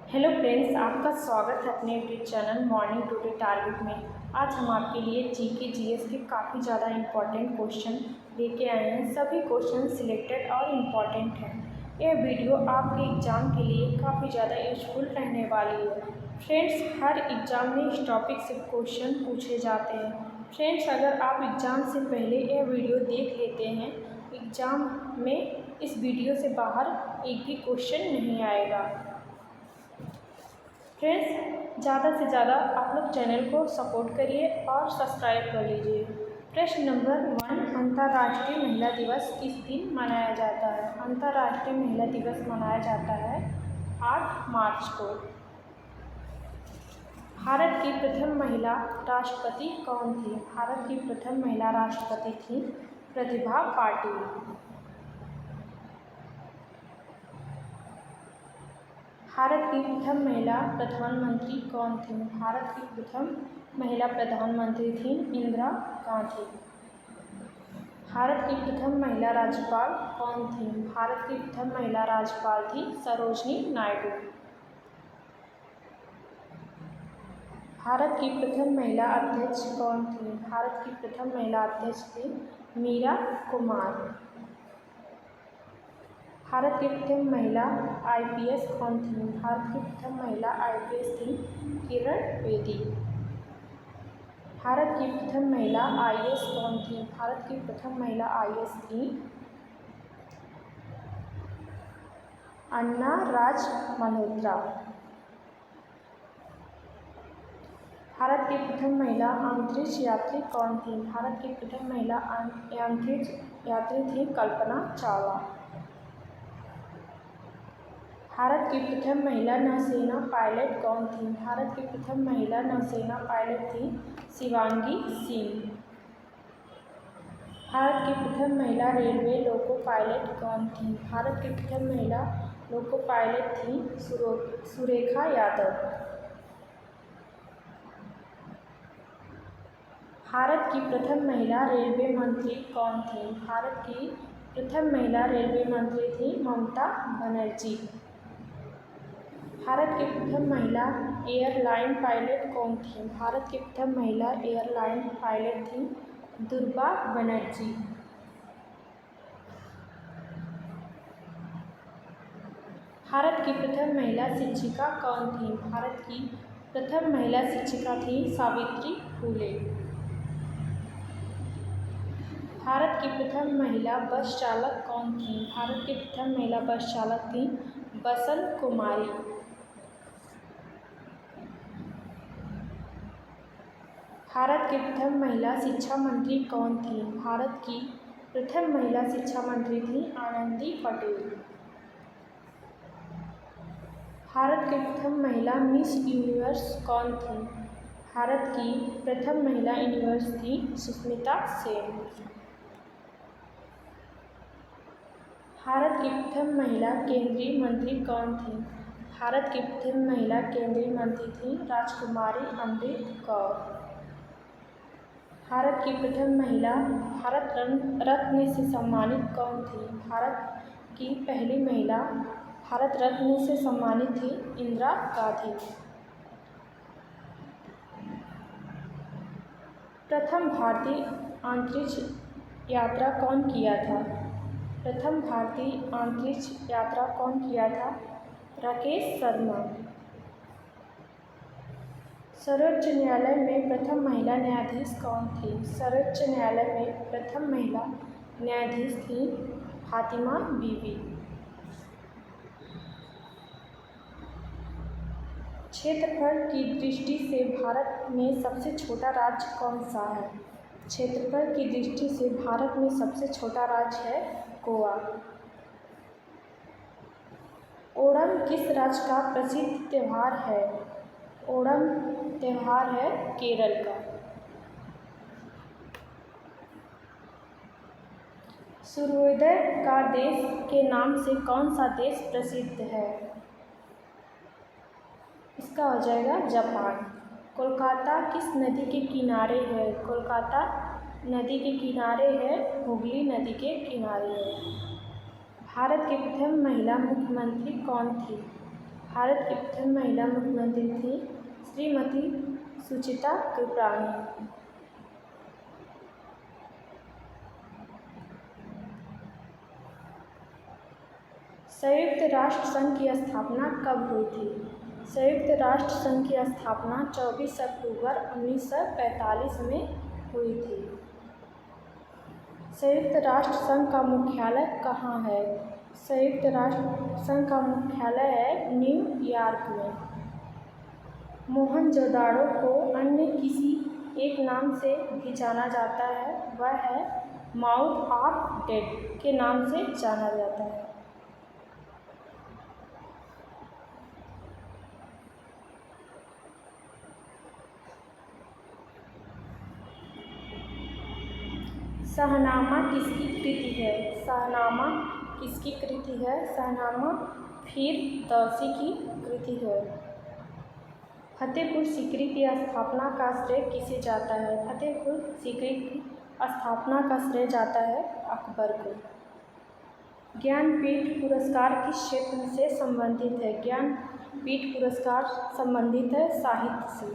Hello friends, आपका स्वागत है अपने YouTube channel morning today target में। आज हम आपके लिए जीके जीएस के काफ़ी ज़्यादा इम्पॉर्टेंट क्वेश्चन लेके आए हैं। सभी क्वेश्चन सिलेक्टेड और इम्पॉर्टेंट हैं। यह वीडियो आपके एग्ज़ाम के लिए काफ़ी ज़्यादा यूजफुल रहने वाली है। फ्रेंड्स, हर एग्ज़ाम में इस टॉपिक से क्वेश्चन पूछे जाते हैं। फ्रेंड्स, अगर आप एग्ज़ाम से पहले यह वीडियो देख लेते हैं, एग्ज़ाम में इस वीडियो से बाहर एक भी क्वेश्चन नहीं आएगा। फ्रेंड्स, ज़्यादा से ज़्यादा आप लोग चैनल को सपोर्ट करिए और सब्सक्राइब कर लीजिए। प्रश्न नंबर 1, अंतर्राष्ट्रीय महिला दिवस किस दिन मनाया जाता है? अंतर्राष्ट्रीय महिला दिवस मनाया जाता है 8 मार्च को। भारत की प्रथम महिला राष्ट्रपति कौन थी? भारत की प्रथम महिला राष्ट्रपति थी प्रतिभा पाटिल। भारत की प्रथम महिला प्रधानमंत्री कौन थी? भारत की प्रथम महिला प्रधानमंत्री थी इंदिरा गांधी। भारत की प्रथम महिला राज्यपाल कौन थी? भारत की प्रथम महिला राज्यपाल थी सरोजिनी नायडू। भारत की प्रथम महिला अध्यक्ष कौन थी? भारत की प्रथम महिला अध्यक्ष थी मीरा कुमार। भारत की प्रथम महिला आईपीएस कौन थी? भारत की प्रथम महिला आईपीएस थी किरण बेदी। भारत की प्रथम महिला आईएएस कौन थी? भारत की प्रथम महिला आईएएस थी अन्ना राज मल्होत्रा। भारत की प्रथम महिला अंतरिक्ष यात्री कौन थी? भारत की प्रथम महिला अंतरिक्ष यात्री थी कल्पना चावला। भारत की प्रथम महिला नौसेना पायलट कौन थी? भारत की प्रथम महिला नौसेना पायलट थी शिवांगी सिंह। भारत की प्रथम महिला रेलवे लोको पायलट कौन थी? भारत की प्रथम महिला लोको पायलट थी सुरेखा यादव। भारत की प्रथम महिला रेलवे मंत्री कौन थी? भारत की प्रथम महिला रेलवे मंत्री थी ममता बनर्जी। भारत की प्रथम महिला एयरलाइन पायलट कौन थी? भारत की प्रथम महिला एयरलाइन पायलट थी दुर्गा बनर्जी। भारत की प्रथम महिला शिक्षिका कौन थी? भारत की प्रथम महिला शिक्षिका थी सावित्री फुले। भारत की प्रथम महिला बस चालक कौन थी? भारत की प्रथम महिला बस चालक थी बसंत कुमारी। भारत की प्रथम महिला शिक्षा मंत्री कौन थी? भारत की प्रथम महिला शिक्षा मंत्री थी आनंदी पटेल। भारत की प्रथम महिला मिस यूनिवर्स कौन थी? भारत की प्रथम महिला यूनिवर्स थी सुष्मिता सेन। भारत की प्रथम महिला केंद्रीय मंत्री कौन थी? भारत की प्रथम महिला केंद्रीय मंत्री थी राजकुमारी अमृत कौर। भारत की प्रथम महिला भारत रत्न से सम्मानित कौन थी? भारत की पहली महिला भारत रत्न से सम्मानित थी इंदिरा गांधी। प्रथम भारतीय अंतरिक्ष यात्रा कौन किया था? प्रथम भारतीय अंतरिक्ष यात्रा कौन किया था? राकेश शर्मा। सर्वोच्च न्यायालय में प्रथम महिला न्यायाधीश कौन थी? सर्वोच्च न्यायालय में प्रथम महिला न्यायाधीश थी फातिमा बीबी। क्षेत्रफल की दृष्टि से भारत में सबसे छोटा राज्य कौन सा है? क्षेत्रफल की दृष्टि से भारत में सबसे छोटा राज्य है गोवा। ओणम किस राज्य का प्रसिद्ध त्यौहार है? ओणम त्यौहार है केरल का। सूर्योदय का देश के नाम से कौन सा देश प्रसिद्ध है? इसका हो जाएगा जापान। कोलकाता किस नदी के किनारे है? कोलकाता नदी के किनारे है, हुगली नदी के किनारे है। भारत की प्रथम महिला मुख्यमंत्री कौन थी? भारत की प्रथम महिला मुख्यमंत्री थी श्रीमती सुचित्रा कृपलानी। संयुक्त राष्ट्र संघ की स्थापना कब हुई थी? संयुक्त राष्ट्र संघ की स्थापना 24 अक्टूबर 1945 में हुई थी। संयुक्त राष्ट्र संघ का मुख्यालय कहाँ है? संयुक्त राष्ट्र संघ का मुख्यालय है न्यूयॉर्क में। मोहनजोदाड़ो को अन्य किसी एक नाम से भी जाना जाता है, वह है माउथ ऑफ डेथ के नाम से जाना जाता है। शाहनामा किसकी कृति है? शाहनामा किसकी कृति है? शाहनामा फिरदौसी की कृति है। फतेहपुर सीकरी की स्थापना का श्रेय किसे जाता है? फतेहपुर सीकरी की स्थापना का श्रेय जाता है अकबर को। ज्ञानपीठ पुरस्कार किस क्षेत्र से संबंधित है? ज्ञानपीठ पुरस्कार संबंधित है साहित्य से।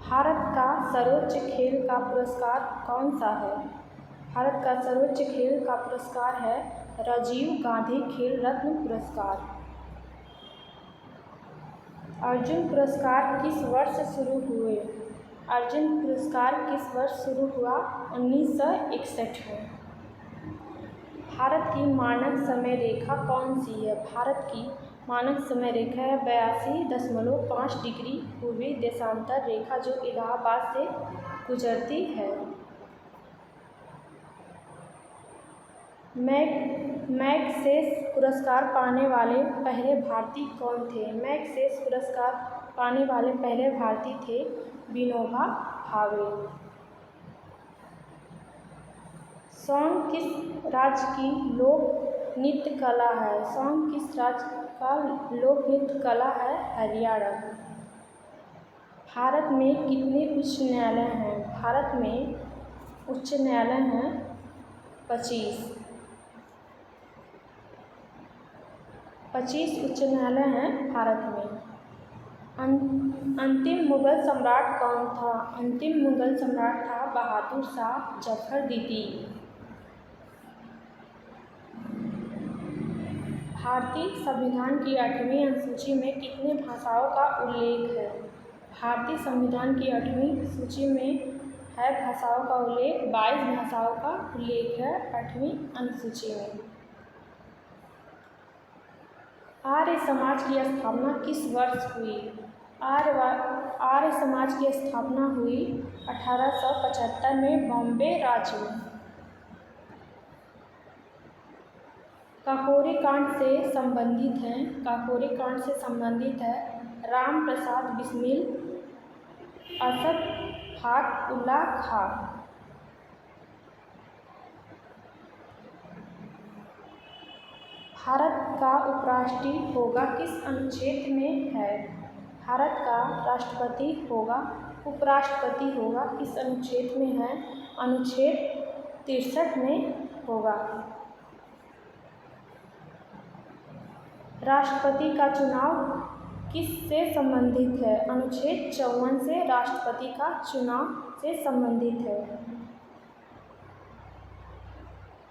भारत का सर्वोच्च खेल का पुरस्कार कौन सा है? भारत का सर्वोच्च खेल का पुरस्कार है राजीव गांधी खेल रत्न पुरस्कार। अर्जुन पुरस्कार किस वर्ष शुरू हुए? अर्जुन पुरस्कार किस वर्ष शुरू हुआ? 1961 में। भारत की मानक समय रेखा कौन सी है? भारत की मानक समय रेखा है 82.5 डिग्री पूर्वी देशांतर रेखा, जो इलाहाबाद से गुजरती है। मैग्सेसे पुरस्कार पाने वाले पहले भारतीय कौन थे? मैग्सेसे पुरस्कार पाने वाले पहले भारतीय थे विनोबा भावे। सौंग किस राज्य की लोक नृत्य कला है? सौंग किस राज्य का लोक नृत्य कला है? हरियाणा। भारत में कितने उच्च न्यायालय हैं? भारत में उच्च न्यायालय हैं 25 उच्च न्यायालय हैं भारत में। अंतिम मुगल सम्राट कौन था? अंतिम मुगल सम्राट था बहादुर शाह जफर द्वितीय। भारतीय संविधान की 8वीं अनुसूची में कितने भाषाओं का उल्लेख है? भारतीय संविधान की 8वीं सूची में है भाषाओं का उल्लेख, 22 भाषाओं का उल्लेख है 8वीं अनुसूची में। आर्य समाज की स्थापना किस वर्ष हुई? आर्य समाज की स्थापना हुई 1875 में बॉम्बे राज्य में। काकोरी कांड से संबंधित हैं। काकोरी कांड से संबंधित है राम प्रसाद बिस्मिल, अशफाक उल्लाह खां। भारत का उपराष्ट्रपति होगा किस अनुच्छेद में है? भारत का राष्ट्रपति होगा, उपराष्ट्रपति होगा किस अनुच्छेद में है? अनुच्छेद 63 में होगा। राष्ट्रपति का चुनाव किससे संबंधित है? अनुच्छेद 54 से राष्ट्रपति का चुनाव से संबंधित है।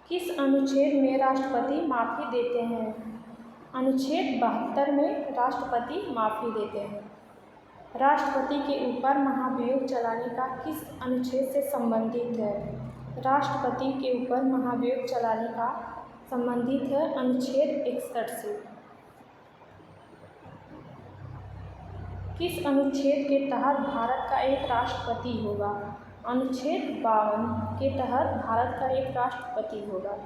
किस अनुच्छेद में राष्ट्रपति माफ़ी देते हैं? अनुच्छेद 72 में राष्ट्रपति माफ़ी देते हैं। राष्ट्रपति के ऊपर महाभियोग चलाने का किस अनुच्छेद से संबंधित है? राष्ट्रपति के ऊपर महाभियोग चलाने का संबंधित है अनुच्छेद 61 से। किस अनुच्छेद के तहत भारत का एक राष्ट्रपति होगा? अनुच्छेद 52 के तहत भारत का एक राष्ट्रपति होगा।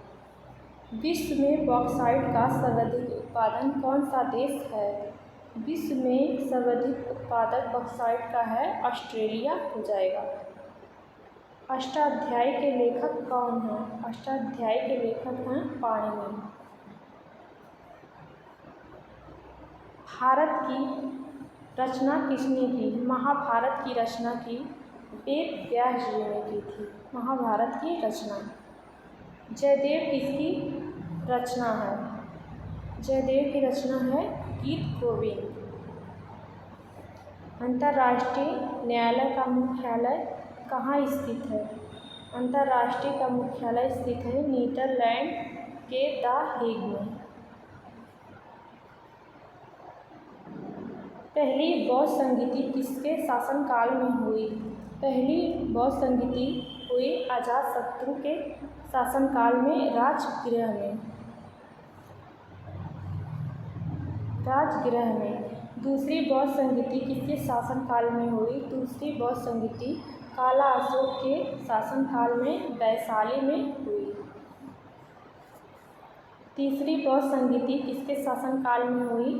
विश्व में बॉक्साइट का सर्वाधिक उत्पादन कौन सा देश है? विश्व में सर्वाधिक उत्पादक बॉक्साइट का है ऑस्ट्रेलिया हो जाएगा। अष्टाध्यायी के लेखक कौन हैं? अष्टाध्यायी के लेखक हैं पाणिनि। भारत की रचना किसने की? महाभारत की रचना की वेद व्यास जी ने की थी। महाभारत की रचना। जयदेव किसकी रचना है? जयदेव की रचना है गीत गोविंद। अंतर्राष्ट्रीय न्यायालय का मुख्यालय कहाँ स्थित है? अंतर्राष्ट्रीय का मुख्यालय स्थित है नीदरलैंड के द हेग में। पहली बौद्ध संगीति किसके शासनकाल में हुई? पहली बौद्ध संगीति हुई अजातशत्रु के शासनकाल में राजगृह में। दूसरी बौद्ध संगीति किसके शासनकाल में हुई? दूसरी बौद्ध संगीति काला अशोक के शासनकाल में वैशाली में हुई। तीसरी बौद्ध संगीति किसके शासनकाल में हुई?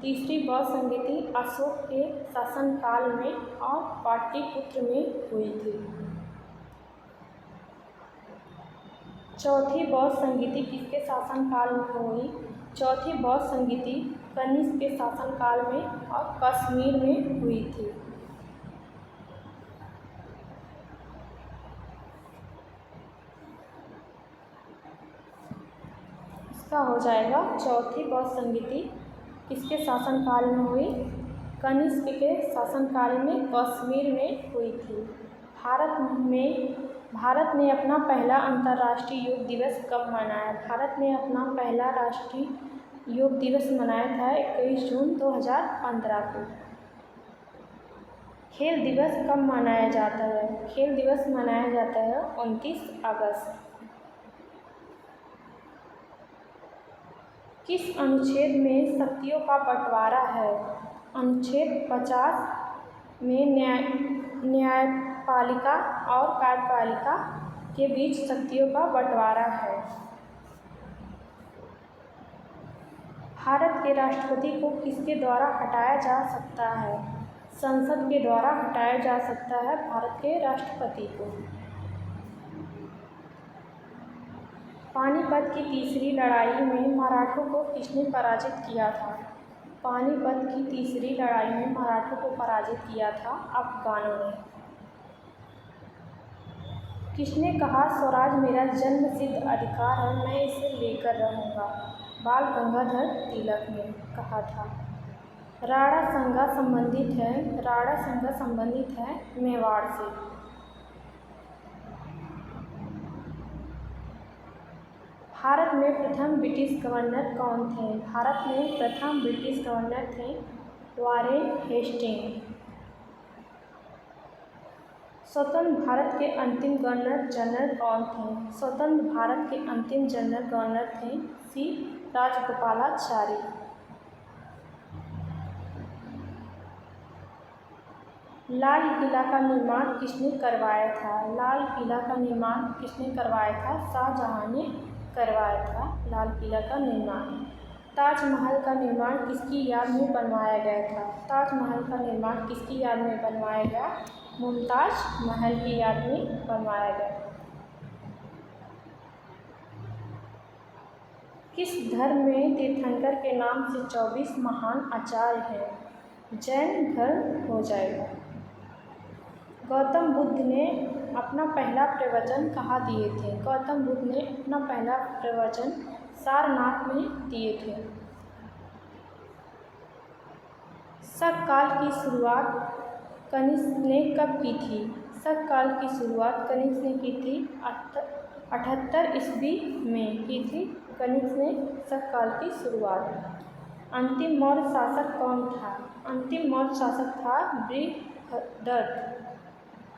तीसरी बौद्ध संगीति अशोक के शासनकाल में और पाटलिपुत्र में हुई थी। चौथी बौद्ध संगीति किसके शासनकाल में हुई? चौथी बौद्ध संगीति कनिष्क के शासनकाल में और कश्मीर में हुई थी। इसका हो जाएगा चौथी बौद्ध संगीति किसके शासनकाल में हुई? कनिष्क के शासनकाल में कश्मीर में हुई थी। भारत ने अपना पहला अंतर्राष्ट्रीय योग दिवस कब मनाया? भारत ने अपना पहला राष्ट्रीय योग दिवस मनाया था 21 जून 2015 को। खेल दिवस कब मनाया जाता है? खेल दिवस मनाया जाता है 29 अगस्त। किस अनुच्छेद में शक्तियों का बंटवारा है? अनुच्छेद 50 में न्यायपालिका और कार्यपालिका के बीच शक्तियों का बंटवारा है। भारत के राष्ट्रपति को किसके द्वारा हटाया जा सकता है? संसद के द्वारा हटाया जा सकता है भारत के राष्ट्रपति को। पानीपत की तीसरी लड़ाई में मराठों को किसने पराजित किया था? पानीपत की तीसरी लड़ाई में मराठों को पराजित किया था अफगानों ने। किसने कहा स्वराज मेरा जन्मसिद्ध अधिकार है, मैं इसे लेकर रहूँगा? बाल गंगाधर तिलक ने कहा था। राणा संगा संबंधित है मेवाड़ से। भारत में प्रथम ब्रिटिश गवर्नर कौन थे? भारत में प्रथम ब्रिटिश गवर्नर थे वॉरेन हेस्टिंग। स्वतंत्र भारत के अंतिम गवर्नर जनरल कौन थे? स्वतंत्र भारत के अंतिम जनरल गवर्नर थे सी राजगोपालाचारी। लाल किला का निर्माण किसने करवाया था? लाल किला का निर्माण किसने करवाया था? शाहजहां ने करवाया था लाल किला का निर्माण। ताजमहल का निर्माण किसकी याद में बनवाया गया था? ताजमहल का निर्माण किसकी याद में बनवाया गया? मुमताज महल की याद में बनवाया गया। किस धर्म में तीर्थंकर के नाम से 24 महान आचार्य हैं? जैन धर्म हो जाएगा। गौतम बुद्ध ने अपना पहला प्रवचन कहाँ दिए थे? गौतम बुद्ध ने अपना पहला प्रवचन सारनाथ में दिए थे। शक काल की शुरुआत कनिष्क ने कब की थी? शक काल की शुरुआत कनिष्क ने की थी 78 ईस्वी में की थी कनिष्क ने शक काल की शुरुआत। अंतिम मौर्य शासक कौन था? अंतिम मौर्य शासक था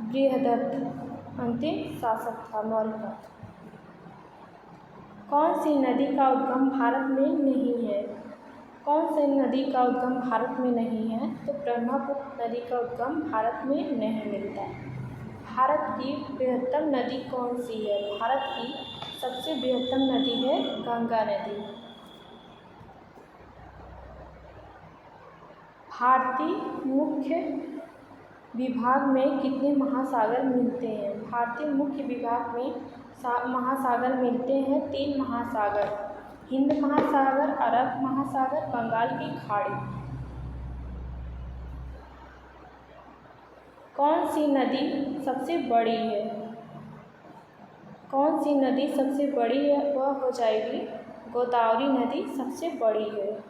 बृहदत्त अंतिम शासक था मौर्य का। कौन सी नदी का उद्गम भारत में नहीं है? कौन सी नदी का उद्गम भारत में नहीं है? तो ब्रह्मपुत्र नदी का उद्गम भारत में नहीं मिलता। भारत की बृहत्तम नदी कौन सी है? भारत की सबसे बृहत्तम नदी है गंगा नदी। भारतीय मुख्य विभाग में कितने महासागर मिलते हैं? भारतीय मुख्य विभाग में महासागर मिलते हैं 3 महासागर, हिंद महासागर, अरब महासागर, बंगाल की खाड़ी। कौन सी नदी सबसे बड़ी है? कौन सी नदी सबसे बड़ी है? वह हो जाएगी गोदावरी नदी सबसे बड़ी है।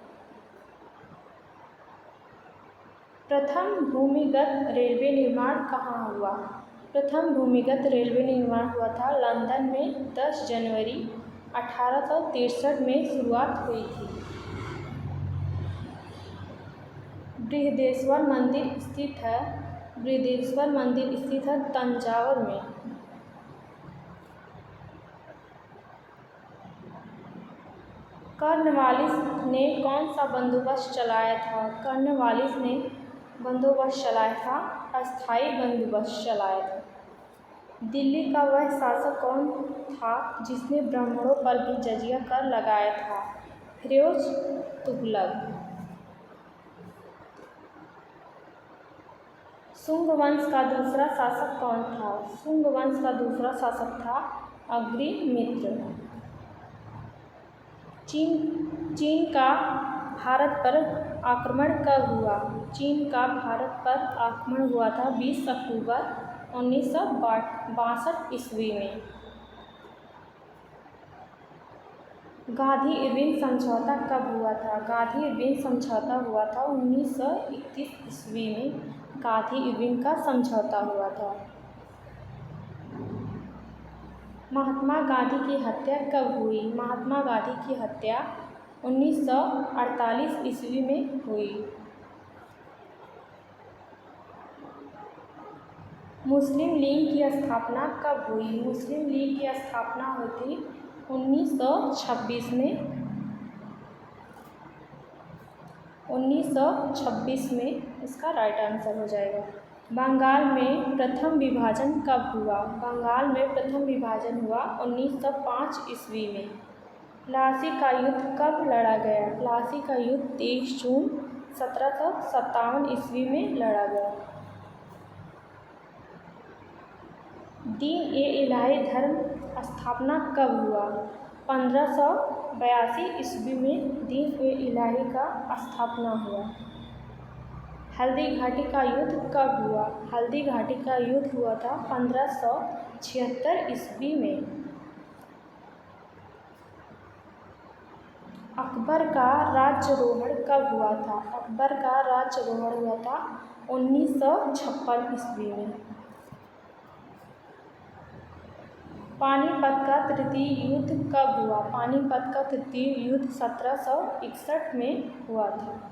प्रथम भूमिगत रेलवे निर्माण कहाँ हुआ? प्रथम भूमिगत रेलवे निर्माण हुआ था लंदन में 10 जनवरी 1863 में शुरुआत हुई थी। बृहदेश्वर मंदिर स्थित है तंजावुर में। कॉर्नवालिस ने कौन सा बंदोबस्त चलाया था? कॉर्नवालिस ने बंदोबस्त चलाया था, अस्थायी बंदोबस्त चलाया था। दिल्ली का वह शासक कौन था जिसने ब्राह्मणों पर भी जजिया कर लगाया था? फिरोज तुगलक। शुंग वंश का दूसरा शासक कौन था? शुंग वंश का दूसरा शासक था अग्निमित्र। चीन का भारत पर आक्रमण कब हुआ? चीन का भारत पर आक्रमण हुआ था 20 अक्टूबर 1962 ईस्वी में। गांधी-इरविन समझौता कब हुआ था? गांधी-इरविन समझौता हुआ था 1931 ईस्वी में। गांधी-इरविन का समझौता हुआ था। महात्मा गांधी की हत्या कब हुई? महात्मा गांधी की हत्या 1948 ईस्वी में हुई। मुस्लिम लीग की स्थापना कब हुई? मुस्लिम लीग की स्थापना हुई थी 1926 में। 1926 में इसका राइट आंसर हो जाएगा। बंगाल में प्रथम विभाजन कब हुआ? बंगाल में प्रथम विभाजन हुआ 1905 ईस्वी में। प्लासी का युद्ध कब लड़ा गया? प्लासी का युद्ध 23 जून 1757 ईस्वी में लड़ा गया। दीन-ए-इलाही धर्म स्थापना कब हुआ? 1582 ईस्वी में दीन-ए-इलाही का स्थापना हुआ। हल्दी घाटी का युद्ध कब हुआ? हल्दी घाटी का युद्ध हुआ था 1576 ईस्वी में। अकबर का राज्यारोहण कब हुआ था? अकबर का राज्यारोहण हुआ था 1956 ईस्वी में। पानीपत का तृतीय युद्ध कब हुआ? पानीपत का तृतीय युद्ध 1761 में हुआ था।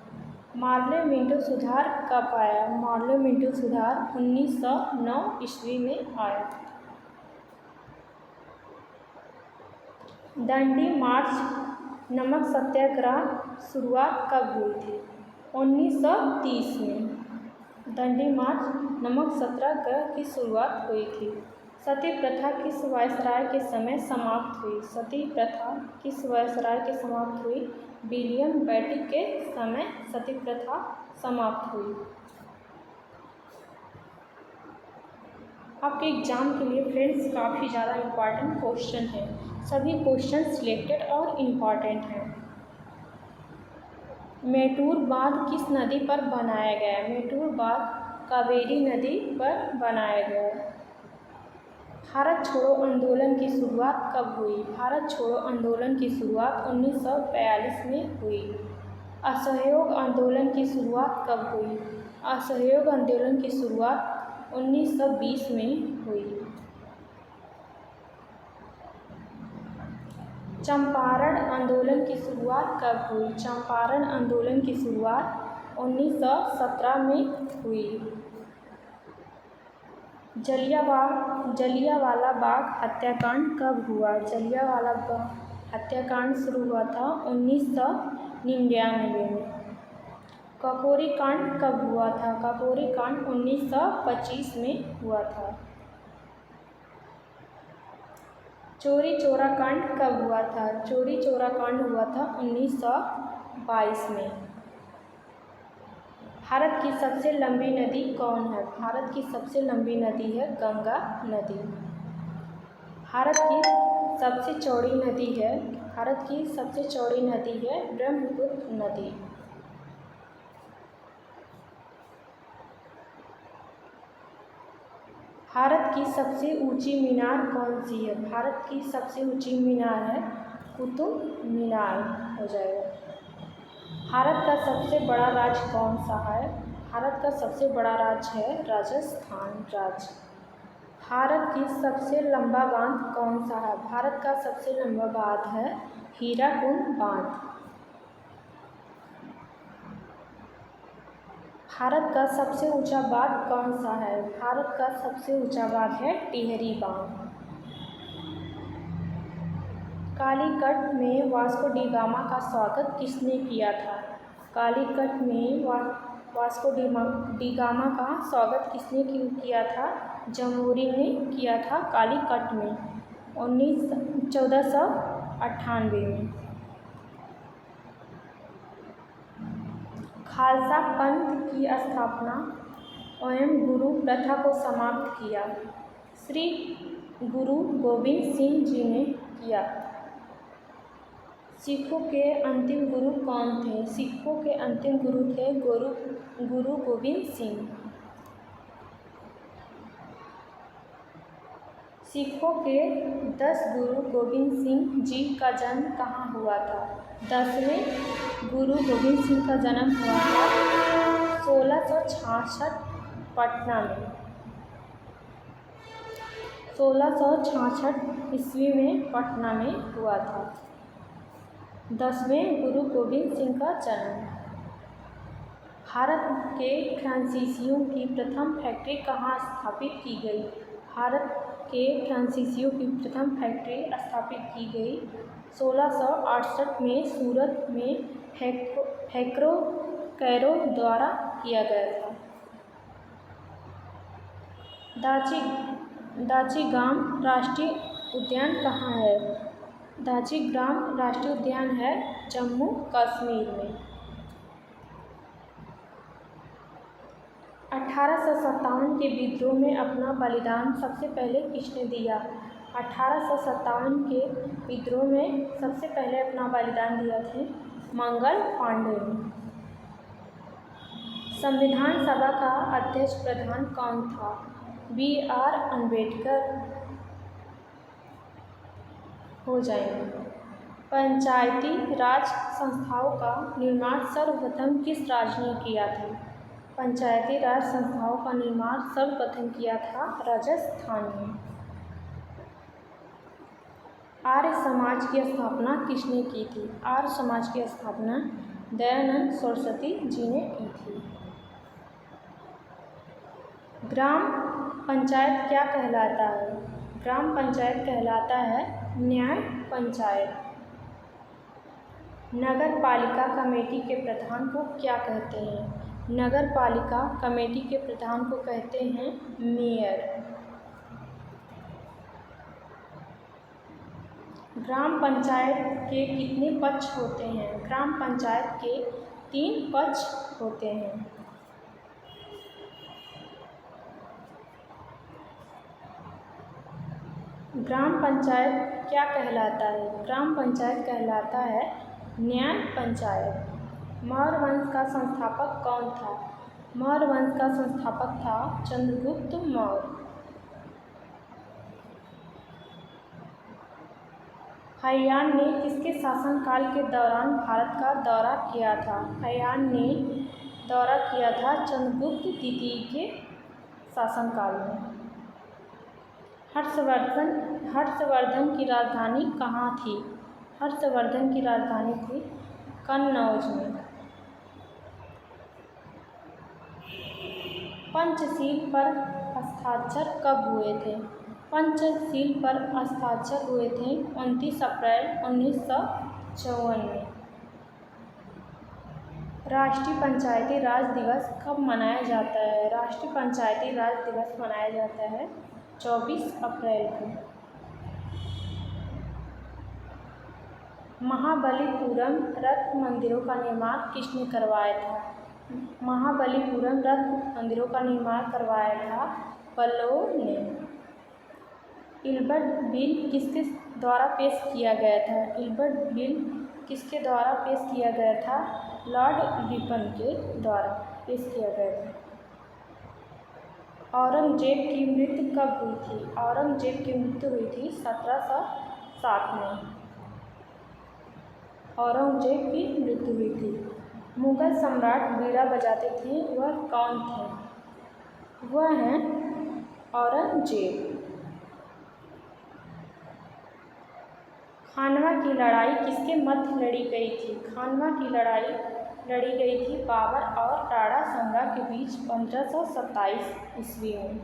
मार्ले मिंटो सुधार कब आया? मार्ले मिंटो सुधार 1909 ईस्वी में आया। दंडी मार्च नमक सत्याग्रह शुरुआत कब हुई थी? 1930 में दंडी मार्च नमक सत्याग्रह की शुरुआत हुई थी। सती प्रथा किस वायसराय के समय समाप्त हुई? सती प्रथा किस वायसराय के समाप्त हुई? विलियम बेंटिक के समय सती प्रथा समाप्त हुई। आपके एग्ज़ाम के लिए फ्रेंड्स काफ़ी ज़्यादा इम्पॉर्टेंट क्वेश्चन है। सभी क्वेश्चन सिलेक्टेड और इम्पॉर्टेंट हैं। मेटूर बांध किस नदी पर बनाया गया? मेटूर बांध कावेरी नदी पर बनाया गया। भारत छोड़ो आंदोलन की शुरुआत कब हुई? भारत छोड़ो आंदोलन की शुरुआत 1942 में हुई। असहयोग आंदोलन की शुरुआत कब हुई? असहयोग आंदोलन की शुरुआत 1920 में हुई। चंपारण आंदोलन की शुरुआत कब हुई? चंपारण आंदोलन की शुरुआत 1917 में हुई। जलियांवाला बाग हत्याकांड कब हुआ? जलियांवाला बाग हत्याकांड शुरू हुआ था 1999 में। ककोरी कांड कब हुआ था? ककोरी कांड 1925 में हुआ था। चौरी चौरा कांड कब हुआ था? चौरी चौरा कांड हुआ था 1922 में। भारत की सबसे लंबी नदी कौन है? भारत की सबसे लंबी नदी है गंगा नदी। भारत की सबसे चौड़ी नदी है ब्रह्मपुत्र नदी। भारत की सबसे ऊंची मीनार कौन सी है? भारत की सबसे ऊंची मीनार है कुतुब मीनार हो जाएगा। भारत का सबसे बड़ा राज्य कौन सा है? भारत का सबसे बड़ा राज्य है राजस्थान राज्य। भारत की सबसे लंबा बांध कौन सा है? भारत का सबसे लंबा बांध है हीराकुंड बांध। भारत का सबसे ऊंचा बांध कौन सा है? भारत का सबसे ऊंचा बांध है टिहरी बांध। कालीकट में वास्को डी गामा का स्वागत किसने किया था? कालीकट में वास्को डी गामा का स्वागत किसने किया था? जमोरी ने किया था कालीकट में 1498 में। खालसा पंथ की स्थापना एवं गुरु प्रथा को समाप्त किया श्री गुरु गोविंद सिंह जी ने किया। सिखों के अंतिम गुरु कौन थे? सिखों के अंतिम गुरु थे गुरु गोविंद सिंह। सिखों के 10 गुरु गोविंद सिंह जी का जन्म कहाँ हुआ था? 10वें गुरु गोविंद सिंह का जन्म हुआ था 1666 पटना में। 1666 ईस्वी में पटना में हुआ था 10वें गुरु गोविंद सिंह का जन्म। भारत के फ्रांसीसियों की प्रथम फैक्ट्री कहाँ स्थापित की गई? भारत के फ्रांसीसियों की प्रथम फैक्ट्री स्थापित की गई 1668 में सूरत में हैक्रो कैरो द्वारा किया गया था। दाचीग्राम राष्ट्रीय उद्यान कहाँ है? दाचीग्राम राष्ट्रीय उद्यान है जम्मू कश्मीर में। 1857 के विद्रोह में अपना बलिदान सबसे पहले किसने दिया? 1857 के विद्रोह में सबसे पहले अपना बलिदान दिया थे मंगल पांडे ने। संविधान सभा का अध्यक्ष प्रधान कौन था? BR अम्बेडकर हो जाएंगे। पंचायती राज संस्थाओं का निर्माण सर्वप्रथम किस राज्य ने किया था? पंचायती राज संस्थाओं का निर्माण सर्वप्रथम किया था राजस्थान में। आर्य समाज की स्थापना किसने की थी? आर्य समाज की स्थापना दयानंद सरस्वती जी ने की थी। ग्राम पंचायत क्या कहलाता है? ग्राम पंचायत कहलाता है न्याय पंचायत। नगर पालिका कमेटी के प्रधान को क्या कहते हैं? नगर पालिका कमेटी के प्रधान को कहते हैं मेयर। ग्राम पंचायत के कितने पक्ष होते हैं? ग्राम पंचायत के 3 पक्ष होते हैं। ग्राम पंचायत क्या कहलाता है? ग्राम पंचायत कहलाता है न्याय पंचायत। मौर्य वंश का संस्थापक कौन था? मौर्य वंश का संस्थापक था चंद्रगुप्त मौर्य। हैयान ने किसके शासनकाल के दौरान भारत का दौरा किया था? हैयान ने दौरा किया था चंद्रगुप्त द्वितीय के शासनकाल में। हर्षवर्धन की राजधानी कहाँ थी? हर्षवर्धन की राजधानी थी कन्नौज में। पंचशील पर हस्ताक्षर कब हुए थे? पंचशील पर हस्ताक्षर हुए थे 29 अप्रैल 1954 में। राष्ट्रीय पंचायती राज दिवस कब मनाया जाता है? राष्ट्रीय पंचायती राज दिवस मनाया जाता है 24 अप्रैल को। महाबलीपुरम रथ मंदिरों का निर्माण किसने करवाया था? महाबलीपुरम रथ मंदिरों का निर्माण करवाया था पल्लवों ने। इल्बर्ट बिल किसके द्वारा पेश किया गया था? इल्बर्ट बिल किसके द्वारा पेश किया गया था? लॉर्ड रिपन के द्वारा पेश किया गया था। औरंगजेब की मृत्यु कब हुई थी? औरंगजेब की मृत्यु हुई थी 1707 में। औरंगजेब की मृत्यु हुई थी। मुगल सम्राट बीड़ा बजाते थे, वह कौन थे? वह हैं औरंगजेब। खानवा की लड़ाई किसके मध्य लड़ी गई थी? खानवा की लड़ाई लड़ी गई थी बाबर और राणा संगा के बीच 1527 ईस्वी में।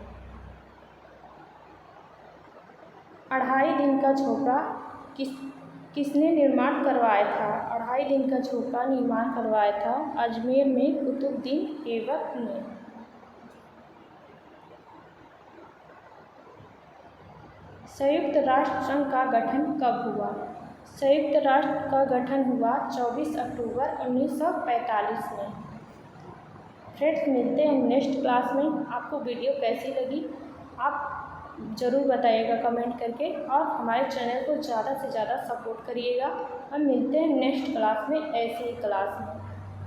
अढ़ाई दिन का झोपड़ा किसने निर्माण करवाया था? अढ़ाई दिन का झोपड़ा निर्माण करवाया था अजमेर में कुतुबुद्दीन ऐबक ने। संयुक्त राष्ट्र संघ का गठन कब हुआ? संयुक्त राष्ट्र का गठन हुआ 24 अक्टूबर 1945 में। फ्रेंड्स, मिलते हैं नेक्स्ट क्लास में। आपको वीडियो कैसी लगी आप ज़रूर बताइएगा कमेंट करके, और हमारे चैनल को ज़्यादा से ज़्यादा सपोर्ट करिएगा। हम मिलते हैं नेक्स्ट क्लास में, ऐसे ही क्लास में।